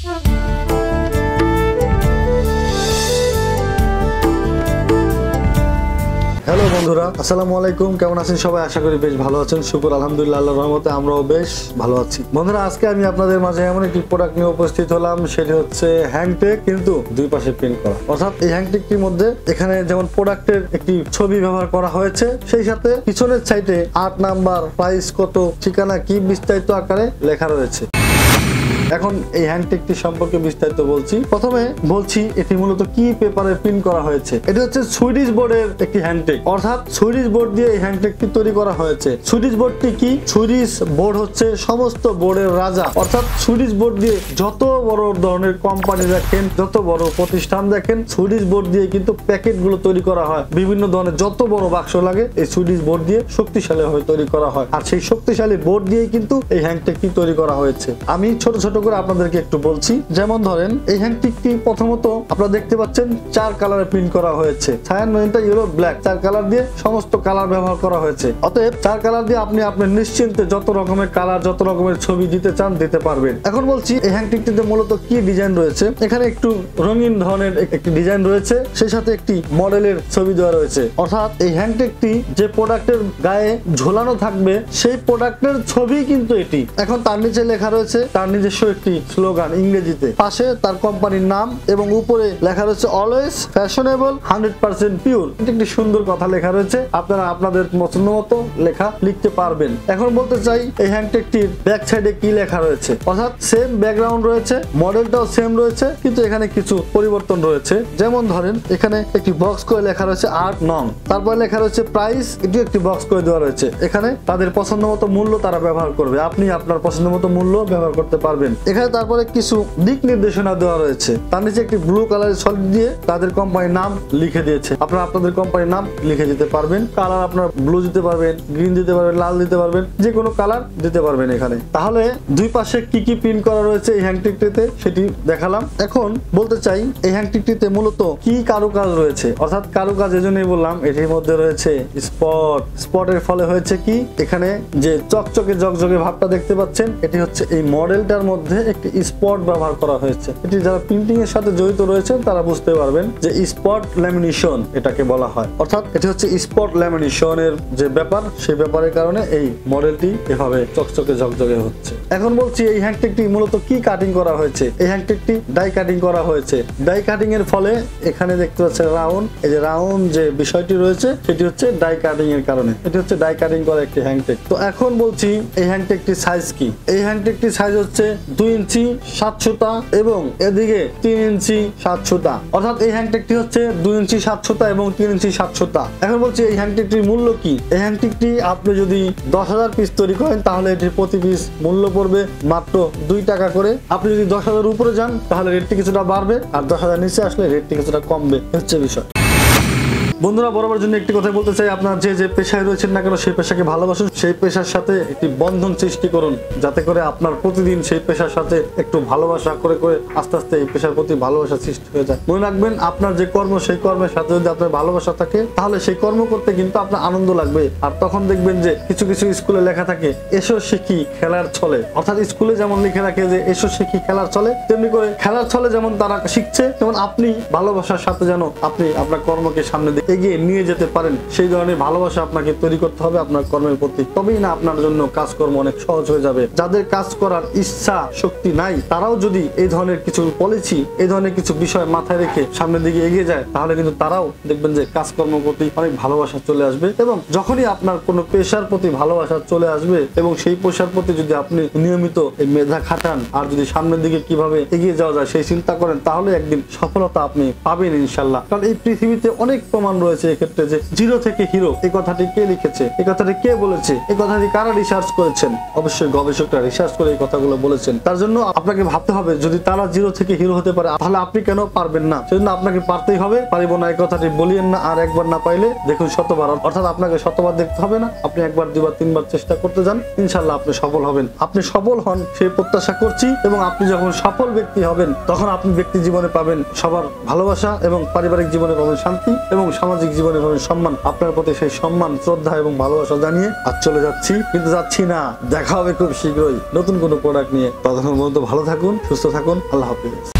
Hello বন্ধুরা, আসসালামু আলাইকুম। কেমন আছেন সবাই? আশা করি বেশ ভালো আছেন। শুকর আলহামদুলিল্লাহ, আল্লাহর রহমতে আমরাও বেশ ভালো আছি। বন্ধুরা, আজকে আমি আপনাদের মাঝে এমন একটি প্রোডাক্ট নিয়ে উপস্থিত হলাম, সেটি হচ্ছে হ্যান্ডটেক, কিন্তু দুই পাশে প্রিন্ট করা। অর্থাৎ এই হ্যান্ডটেকটির মধ্যে এখানে যেমন প্রোডাক্টের একটি ছবি ব্যবহার করা হয়েছে, সেই সাথে পিছনের সাইডে 8 নাম্বার, প্রাইস কত, ঠিকানা কি বিস্তারিত আকারে লেখা রয়েছে। এখন এই হ্যান্ডটেকটি সম্পর্কে বিস্তারিত বলছি। প্রথমে বলছি এটি মূলত কি পেপারে প্রিন্ট করা হয়েছে। এটি হচ্ছে সুইডিশ বোর্ডের একটি হ্যান্ডটেক, অর্থাৎ সুইডিশ বোর্ড দিয়ে এই হ্যান্ডটেকটি তৈরি করা হয়েছে। সুইডিশ বোর্ডটি কি? সুইডিশ বোর্ড হচ্ছে সমস্ত বোর্ডের রাজা। অর্থাৎ সুইডিশ বোর্ড দিয়ে যত বড় ধরনের কোম্পানি দেখেন, যত বড় প্রতিষ্ঠান দেখেন, সুইডিশ বোর্ড দিয়ে কিন্তু প্যাকেট গুলো তৈরি করা হয়। বিভিন্ন ধরনের যত বড় বাক্স লাগে এই সুইডিশ বোর্ড দিয়ে শক্তিশালী ভাবে তৈরি করা হয়। আর সেই শক্তিশালী বোর্ড দিয়ে কিন্তু এই হ্যান্ডটেকটি তৈরি করা হয়েছে। আমি ছোট ছোট করে আপনাদেরকে একটু বলছি। যেমন ধরেন, এই হ্যান্ডটেকটি প্রথমত আপনারা দেখতে পাচ্ছেন 4 কালারে প্রিন্ট করা হয়েছে। Cyan, magenta, yellow, black, 4 colour দিয়ে সমস্ত কালার ব্যবহার করা হয়েছে। অতএব 4 কালার দিয়ে আপনি আপনার নিশ্চিন্তে যত রকমের কালার, যত রকমের ছবি দিতে চান দিতে পারবেন। এখন বলছি এই হ্যান্ডটেকটিতে মূলত কি ডিজাইন রয়েছে। এখানে একটু রঙিন ধরনের একটি ডিজাইন রয়েছে, সেই সাথে একটি মডেলের ছবি দেওয়া রয়েছে। অর্থাৎ এই হ্যান্ডটেকটি যে প্রোডাক্টের গায়ে ঝোলানো থাকবে সেই প্রোডাক্টের ছবি কিন্তু এটি। এখন তার নিচে লেখা রয়েছে তার নিজস্ব একটি স্লোগান ইংরেজিতে, পাশে তার কোম্পানির নাম এবং উপরে লেখা রয়েছে অলওয়েজ ফ্যাশনেবল 100% পিওর। এটা একটি সুন্দর কথা লেখা রয়েছে, আপনারা আপনাদের পছন্দ মতো লেখা লিখতে পারবেন। এখন বলতে চাই এই হ্যান্ডটেকটির ব্যাক সাইডে কি লেখা রয়েছে। অর্থাৎ সেম ব্যাকগ্রাউন্ড রয়েছে, মডেলটাও সেম রয়েছে, কিন্তু এখানে কিছু পরিবর্তন রয়েছে। যেমন ধরেন, এখানে একটি বক্স করে লেখা রয়েছে 8 নং, তারপরে লেখা রয়েছে প্রাইস, এটি একটি বক্স করে দেওয়া রয়েছে। এখানে তাদের পছন্দ মতো মূল্য তারা ব্যবহার করবে, আপনি আপনার পছন্দ মতো মূল্য ব্যবহার করতে পারবেন। এখানে তারপরে কিছু দিক নির্দেশনা দেওয়া রয়েছে, তার নিচে একটি ব্লু কালারের সলিড দিয়ে তাদের কোম্পানির নাম লিখে দিয়েছে। আপনারা আপনাদের কোম্পানির নাম লিখে দিতে পারবেন। কালার আপনার ব্লু দিতে পারবেন, গ্রিন দিতে পারবেন, লাল দিতে পারবেন, যে কোনো কালার দিতে পারবেন এখানে। তাহলে দুই পাশে কি কি প্রিন্ট করা রয়েছে এই হ্যান্ডটেকটিতে সেটি দেখালাম। এখন বলতে চাই এই হ্যান্ডটেকটিতে মূলত কি কারুকাজ রয়েছে। অর্থাৎ কারুকাজ এজন্যই বললাম, এটির মধ্যে রয়েছে স্পট। স্পটের ফলে হয়েছে কি, এখানে যে চকচকে জকজকে ভাবটা দেখতে পাচ্ছেন, এটি হচ্ছে এই মডেলটার মধ্যে একটি স্পট ব্যবহার করা হয়েছে। এটি যারা প্রিন্টিং এর সাথে জড়িত রয়েছেন তারা বুঝতে পারবেন যে স্পট ল্যামিনেশন এটাকে বলা হয়। অর্থাৎ এটি হচ্ছে স্পট ল্যামিনেশনের যে ব্যাপার, সেই ব্যাপারের কারণে এই মডেলটি এভাবে চকচকে ঝকঝকে হচ্ছে। এখন বলছি এই হ্যান্ডটেকটি মূলত কি কাটিং করা হয়েছে। এই হ্যান্ডটেকটি ডাই কাটিং করা হয়েছে। ডাই কাটিং এর ফলে এখানে দেখতে পাচ্ছেন রাউন্ড, এই যে রাউন্ড যে বিষয়টি রয়েছে সেটি হচ্ছে ডাই কাটিং এর কারণে। এটি হচ্ছে ডাই কাটিং করা একটি হ্যান্ডটেক। তো এখন বলছি এই হ্যান্ডটেকটির সাইজ কি। এই হ্যান্ডটেকটির সাইজ হচ্ছে 2 ইঞ্চি 7 সুতা এবং এদিকে 3 ইঞ্চি 7 সুতা। অর্থাৎ এই হ্যান্ডটেকটি হচ্ছে 2 ইঞ্চি 7 সুতা এবং 3 ইঞ্চি 7 সুতা। এখন বলছি এই হ্যান্ডটেকটির মূল্য কি। এই হ্যান্ডটেকটি আপনি যদি 10,000 পিস তৈরি করেন তাহলে এটির প্রতি পিস মূল্য পড়বে মাত্র 2 টাকা করে। আপনি যদি 10,000 উপরে যান তাহলে রেটটি কিছুটা বাড়বে, আর 10,000 নিচে আসলে রেটটি কিছুটা কমবে, হচ্ছে বিষয়। বন্ধুরা, বরাবর জন্য একটি কথা বলতে চাই, আপনার যে যে পেশায় রয়েছেন না কেন সেই পেশাকে ভালোবাসুন, সেই পেশার সাথে একটি বন্ধন সৃষ্টি করুন, যাতে করে আপনার প্রতিদিন সেই পেশার সাথে একটু ভালোবাসা করে করে আস্তে আস্তে এই পেশার প্রতি ভালোবাসা সৃষ্টি হয়ে যায়। মনে রাখবেন, আপনার যে কর্ম সেই কর্মের সাথে যদি আপনার ভালোবাসা থাকে তাহলে সেই কর্ম করতে কিন্তু আপনার আনন্দ লাগবে। আর তখন দেখবেন যে কিছু কিছু স্কুলে লেখা থাকে এসো শিখি খেলার ছলে। অর্থাৎ স্কুলে যেমন লিখে রাখে যে এসো শিখি খেলার ছলে, তেমনি করে খেলার ছলে যেমন তারা শিখছে, তেমন আপনি ভালোবাসার সাথে যেন আপনি আপনার কর্মকে সামনে এগিয়ে নিয়ে যেতে পারেন, সেই ধরনের ভালোবাসা আপনাকে তৈরি করতে হবে আপনার কর্মের প্রতি। তবেই না আপনার জন্য কাজকর্ম অনেক সহজ হয়ে যাবে। যাদের কাজ করার ইচ্ছা শক্তি নাই, তারাও যদি এই ধরনের কিছু পলিসি, এই ধরনের কিছু বিষয় মাথায় রেখে সামনের দিকে এগিয়ে যায়, তাহলে কিন্তু তারাও দেখবেন যে কাজকর্ম প্রতি অনেক ভালোবাসা চলে আসবে। এবং যখনই আপনার কোনো পেশার প্রতি ভালোবাসা চলে আসবে এবং সেই পেশার প্রতি যদি আপনি নিয়মিত এই মেধা খাটান, আর যদি সামনের দিকে কিভাবে এগিয়ে যাওয়া যায় সেই চিন্তা করেন, তাহলে একদিন সফলতা আপনি পাবেন ইনশাল্লাহ। কারণ এই পৃথিবীতে অনেক প্রমাণ রয়েছে এক্ষেত্রে যে জিরো থেকে হিরো, এই কথাটি কে লিখেছে, এই কথাটি কে বলেছে, এই কথাটি কারা রিসার্চ করেছেন। অবশ্যই গবেষকরা রিসার্চ করে এই কথাগুলো বলেছেন। তার জন্য আপনাকে ভাবতে হবে, যদি তারা জিরো থেকে হিরো হতে পারে তাহলে আপনি কেন পারবেন না। সেজন্য আপনাকে পারতেই হবে। পারিব না এই কথাটি বলিয়েন না, আর একবার না পাইলে দেখুন শতবার। অর্থাৎ আপনাকে শতবার দেখতে হবে না, আপনি একবার, দুবার, তিনবার চেষ্টা করতে যান, ইনশাল্লাহ আপনি সফল হবেন। আপনি সফল হন সেই প্রত্যাশা করছি। এবং আপনি যখন সফল ব্যক্তি হবেন তখন আপনি ব্যক্তি জীবনে পাবেন সবার ভালোবাসা এবং পারিবারিক জীবনে পাবেন শান্তি এবং সামাজিক জীবনে সম্মান, আপনার প্রতি সেই সম্মান, শ্রদ্ধা এবং ভালোবাসা জানিয়ে আজ চলে যাচ্ছি, কিন্তু যাচ্ছি না। দেখা হবে খুব শীঘ্রই নতুন কোনো প্রোডাক্ট নিয়ে। ততক্ষণ পর্যন্ত ভালো থাকুন, সুস্থ থাকুন। আল্লাহ হাফিজ।